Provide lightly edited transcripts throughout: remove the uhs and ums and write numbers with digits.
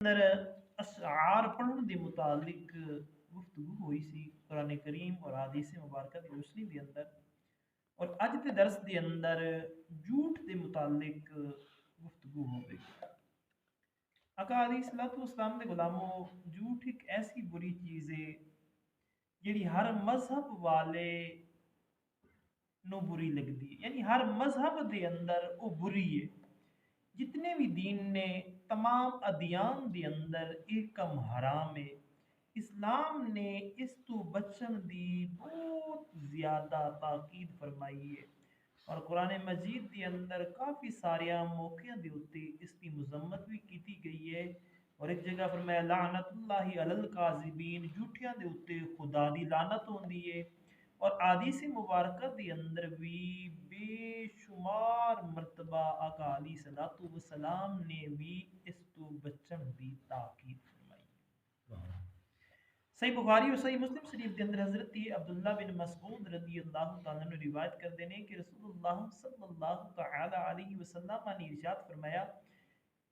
اندر اشعار پڑھن دے متعلق گفتگو ہوئی سی قرآن کریم اور حدیث مبارکہ دی روشنی دے اندر، اور اج دے درس دے اندر جھوٹ دے متعلق گفتگو ہو گئی۔ آقا علیہ الصلوۃ والسلام دے غلاموں، جھوٹ ایک ایسی بری چیز ہے جیڑی ہر مذہب والے نو بری لگدی ہے، یعنی ہر مذہب دے اندر وہ بری ہے۔ جتنے بھی دین نے، تمام ادیان دے اندر ایک کم حرام ہے۔ اسلام نے اس تو بچن دی بہت زیادہ تاکید فرمائی ہے، اور قرآن مجید دے اندر کافی سارے موقع دے اوتے اس کی مذمت بھی کیتی گئی ہے، اور ایک جگہ فرمایا لعنت اللہ علی الکاذبین، جھوٹیاں دے اوتے خدا دی لعنت ہوندی ہے۔ اور حدیث مبارکہ دے اندر بھی بے شمار مرتبہ آقا علیہ الصلوۃ والسلام نے بھی اس تو بچن دی تاکید فرمائی۔ صحیح بخاری اور صحیح مسلم شریف کے اندر حضرت عبداللہ بن مسعود رضی اللہ تعالیٰ عنہ روایت کرتے ہیں کہ رسول اللہ صلی اللہ تعالی علیہ وسلم نے ارشاد فرمایا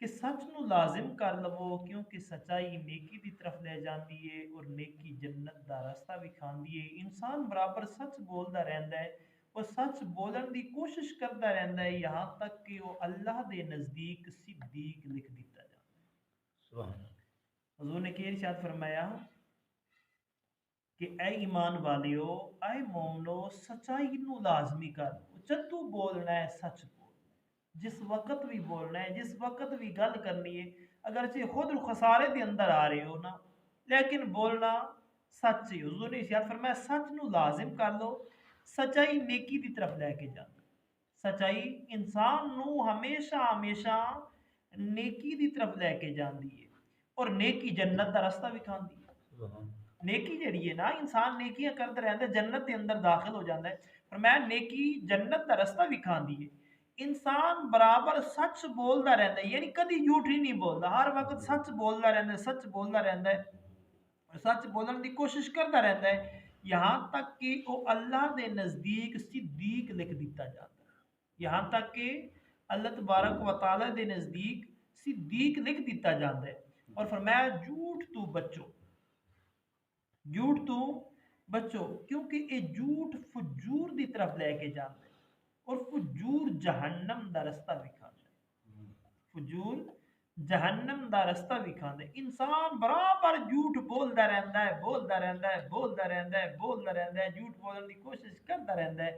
کہ سچ نو لازم کر لو، کیونکہ سچائی نیکی دی طرف لے جاندی ہے اور نیکی جنت دا راستہ بھی کھاندی ہے۔ انسان برابر سچ بولدا رہندا ہے اور سچ بولن دی کوشش کرتا رہندا ہے، یہاں تک کہ وہ اللہ دے نزدیک صدیق لکھ دیتا جاتا ہے۔ سبحان اللہ۔ حضور نے کہ ارشاد فرمایا کہ اے ایمان والیو، اے مومنو، سچائی نو لازمی کر لو۔ جدو بولنا ہے سچ بولنا ہے، جس وقت بھی بولنا ہے، جس وقت بھی گل کرنی ہے، اگرچہ خود خسارے دے اندر آ رہے ہو نا، لیکن بولنا سچ ہے۔ حضور نے ارشاد فرمایا سچ نو لازم کر لو، سچائی نیکی دی طرف لے کے جاندی۔ سچائی انسان نو ہمیشہ ہمیشہ نیکی دی طرف لے کے جاندی ہے، اور نیکی جنت دا راستہ بھی کھاندی ہے۔ نیکی جڑی ہے نا، انسان نیکیاں کرتا رہتا ہے، جنت کے اندر داخل ہو جاتا ہے۔ فرمایا نیکی جنت کا رستہ بھی کھاندی ہے۔ انسان برابر سچ بولتا رہتا ہے، یعنی کدی جھوٹ ہی نہیں بولتا، ہر وقت سچ بولتا رہتا ہے، سچ بولتا رہتا ہے، اور سچ بولنے کی کوشش کرتا رہتا ہے، یہاں تک کہ وہ اللہ دے نزدیک صدیق لکھ دیتا جاتا ہے۔ یہاں تک کہ اللہ تبارک و تعالی دے نزدیک صدیق لکھ دیتا جاتا ہے۔ اور فرمایا جھوٹ تو بچو، جھوٹ تو بچو، کیونکہ یہ جھوٹ فجور دی طرف لے کے جاتا ہے، اور فجور جہنم دا رستہ بھی کھاتا ہے۔ فجور جہنم دا رستہ بھی کھاتا ہے۔ انسان برابر جھوٹ بولتا رہتا ہے، بولتا رہتا ہے، بولتا رہتا ہے، بولتا رہتا ہے، جھوٹ بولنے کی کوشش کرتا رہتا ہے،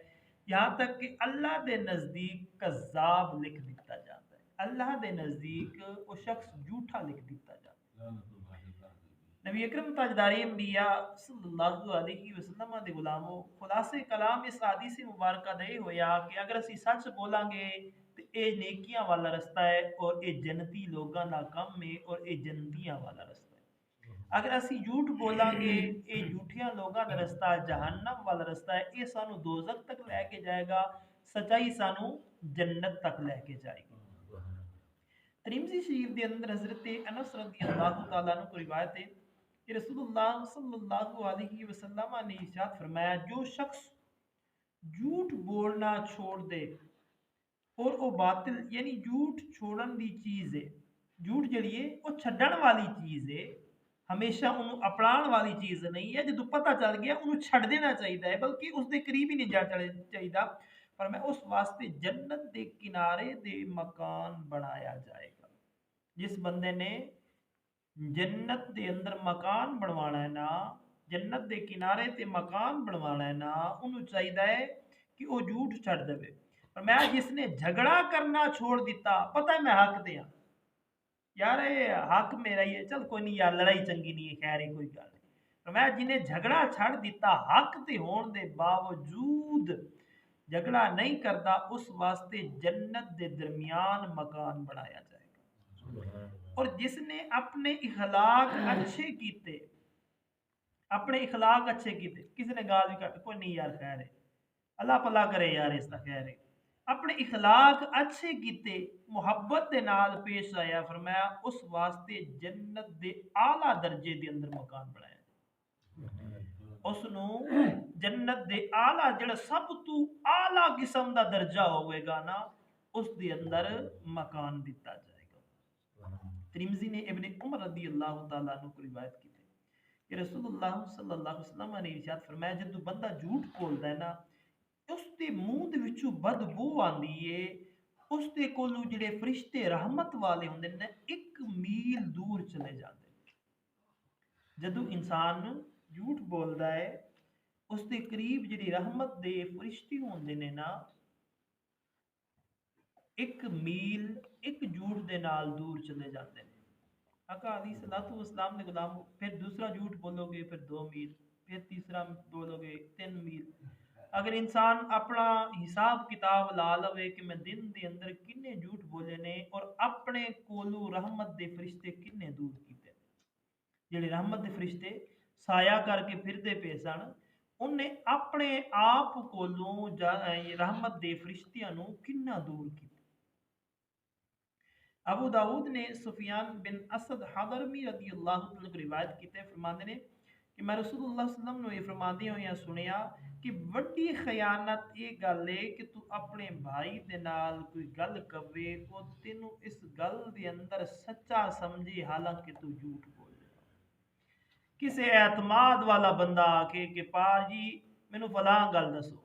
یہاں تک کہ اللہ دے نزدیک کذاب لکھ دیتا جاتا ہے۔ اللہ دے نزدیک وہ شخص جھوٹا لکھ دیتا جاتا ہے۔ نبی اکرم تاجدار انبیاء صلی اللہ علیہ وسلم دے غلاموں، خلاصے کلام اس حدیث مبارکہ دے ہویا کہ اگر اسی سچ بولاں گے تو اے نیکیاں والا رستہ ہے، اور اے جنتی لوگاں دا کم ہے، اور اے جنتیاں والا رستہ ہے۔ اگر اسی جھوٹ بولاں گے، اے جھوٹیاں لوگاں دا رستہ جہنم والا رستہ ہے، اے سانو دوزخ تک لے کے جائے گا، سچائی سانو جنت تک لے کے جائے گی۔ ترمذی شریف دے اندر حضرت انس رضی اللہ تعالیٰ عنہ کو روایت ہے کہ رسول اللہ صلی اللہ علیہ وسلم نے ارشاد فرمایا جو شخص جھوٹ بولنا چھوڑ دے، اور وہ باطل یعنی جھوٹ چھوڑن دی چیز ہے، جھوٹ جڑی ہے وہ چھڈن والی چیز ہے، ہمیشہ انہوں اپنان والی چیز نہیں ہے، جدو پتہ چل گیا انہوں چھڑ دینا چاہیے، بلکہ اس دے قریب ہی نہیں جانا چاہیے، پر میں اس واسطے جنت دے کنارے دے مکان بنایا جائے گا۔ جس بندے نے جنت دے اندر مکان بنوانا ہے نا، جنت دے کنارے تے مکان بنوانا ہے نا، انہوں چاہیے کہ وہ جھوٹ چھڑ دے۔ اور میں جس نے جھگڑا کرنا چھوڑ دیتا، پتہ ہے میں حق دیا یار، اے حق میرا ہی ہے، چل کوئی نہیں یار، لڑائی چنگی نہیں ہے، خیر ہے کوئی گل نہیں، پر میں جنہیں جھگڑا چھڑ دیتا حق تے ہون دے باوجود جھگڑا نہیں کرتا، اس واسطے جنت دے درمیان مکان بنایا جائے گا۔ اور جس نے اپنے اخلاق اچھے کیتے، اپنے اخلاق اچھے کیتے، کسی نے گال بھی کٹ کوئی نہیں یار خیر ہے، اللہ پلا کرے یار، اس کا خیر ہے، اپنے اخلاق اچھے کیتے، محبت دے نال پیش آیا، فرمایا اس واسطے جنت دے اعلیٰ درجے دے اندر مکان بنایا، اس نو جنت دے اعلیٰ جڑا سب تو اعلیٰ قسم دا درجہ ہوئے گا نا، اس دے اندر مکان دیتا جائے گا۔ ترمذی نے ابن عمر رضی اللہ تعالیٰ عنہ کو روایت کی کہ رسول اللہ صلی اللہ علیہ وسلم نے ارشاد فرمایا جدو بندہ جھوٹ بولدا ہے نا اس دے منہ دے وچوں بدبو آندی ہے اس دے کولوں جڑے فرشتے رحمت والے ہوندے نے 1 میل دور چلے جاندے جدو انسان جھوٹ بولدا ہے اس دے قریب جڑی رحمت دے فرشتے ہوندے نے نا 1 میل ایک جھوٹ دے نال دور چلے جاندے نے آقا علیہ الصلوۃ والسلام نے غلام پھر دوسرا جھوٹ بولو گے پھر 2 میل پھر تیسرا بولو گے 3 میل اگر انسان اپنا حساب کتاب لا لوے کہ میں دن دے اندر کنے جھوٹ بولے نے اور اپنے کولو رحمت دے فرشتے کنے دور کیتے جڑے رحمت دے فرشتے سایہ کر کے پھردے پے سن انہیں اپنے آپ کولو رحمت دے فرشتیاں نو کنا دور کیتا ابو داؤد نے سفیان بن اسد حضرمی رضی اللہ عنہ کو روایت کیتے ہیں فرماندے نے کہ میں رسول اللہ صلی اللہ علیہ وسلم نے یہ فرماندے ہوئے سنیا کہ وڈی خیانت یہ گل ہے کہ تو اپنے بھائی دے نال کوئی گل کروے او تینوں اس گل دے اندر سچا سمجھے حالانکہ تو جھوٹ بول رہا کسے اعتماد والا بندہ آ کے کہ پار جی مینوں فلاں گل دسو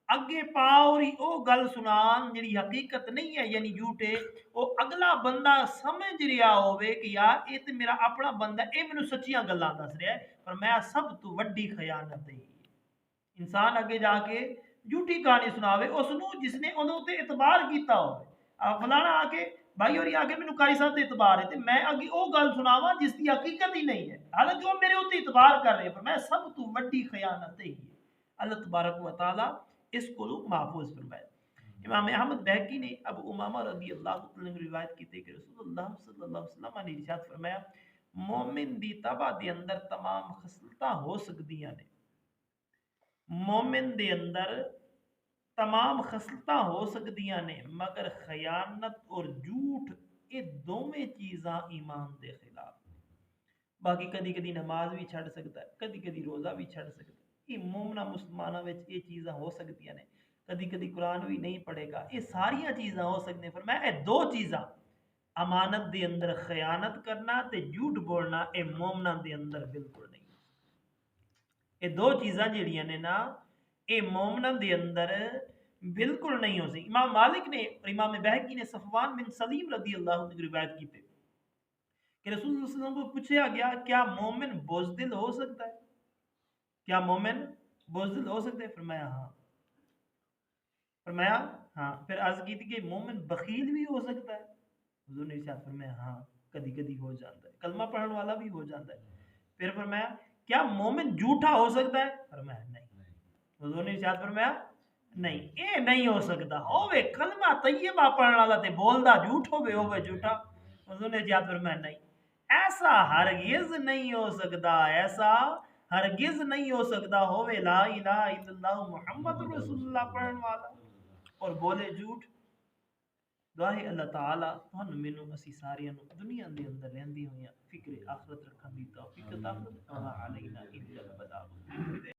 اگے پاوری او گل سنان جڑی حقیقت نہیں ہے یعنی جھوٹے او اگلا بندہ سمجھ رہا ہوئے کہ یار اے تے میرا اپنا بندہ اے مینوں سچیاں گلاں دس رہا ہے پر میں سب تو وڈی خیانت ہے انسان اگے جا کے جھوٹی کہانی سناوے اس نو جس نے انہوں تے اعتبار کیتا ہوئے فلانا آ کے بھائی اور آ کے مینوں قاری صاحب تے اعتبار ہے تے میں اگے او گل سناواں جس کی حقیقت ہی نہیں ہے حالانکہ وہ میرے اوتے اعتبار کر رہے ہیں پر میں سب تو وڈی خیانت ہے اللہ تبارک و تعالی اس کو محفوظ فرمائے امام احمد بہقی نے ابو امامہ رضی اللہ عنہ روایت کی کہ رسول اللہ صلی اللہ علیہ وسلم نے ارشاد فرمایا مومن دی طبع دے اندر تمام خصلتاں ہو سکدیاں نے مومن دے اندر تمام خصلتاں ہو سکدیاں نے مگر خیانت اور جھوٹ یہ دوویں چیزاں ایمان دے خلاف باقی کدی کدی نماز بھی چھڑ سکتا ہے کدی کدی روزہ بھی چھڑ سکتا ہے یہ مومنہ مسلمانہ وچ یہ چیزاں ہو سکدیاں نے کدی کدی قرآن بھی نہیں پڑھے گا یہ ساریاں چیزاں ہو سکتی ہیں فرمایا یہ 2 چیزاں امانت دے اندر خیانت کرنا تے جھوٹ بولنا اے مومنہ دے اندر بالکل نہیں یہ 2 چیزاں جڑیاں نے نا اے مومنہ دے اندر بالکل نہیں ہو سکتی امام مالک نے اور امام بہقی نے صفوان بن سلیم رضی اللہ عنہ کی روایت کی تھی کہ رسول اللہ صلی اللہ علیہ وسلم کو پوچھا گیا کیا مومن بزدل ہو سکتا ہے کیا مومن بزدل ہو سکتا ہے فرمایا ہاں پھر عرض کی تھی کہ مومن بخیل بھی ہو سکتا ہے حضور نے ارشاد فرمایا ہاں کدی کدی ہو جاتا ہے کلمہ پڑھنے والا بھی ہو جاتا ہے پھر فرمایا کیا مومن جھوٹا ہو سکتا ہے فرمایا نہیں حضور نے ارشاد فرمایا نہیں اے نہیں ہو سکتا ہوے کلمہ طیبہ پڑھنے والا تے بولدا جھوٹ ہوے جھوٹا حضور نے ارشاد فرمایا نہیں ایسا ہرگز نہیں ہو سکتا ایسا ہرگز نہیں ہو سکتا ہوے لا الہ الا اللہ محمد رسول اللہ پڑھن والا اور بولے جھوٹ دعا ہے اللہ تعالی تھانوں مینوں اسی ساریاں نوں دنیا دے اندر رہندی ہویاں فکر آخرت رکھن دی توفیق عطا فرمائے علینا الا البلاغ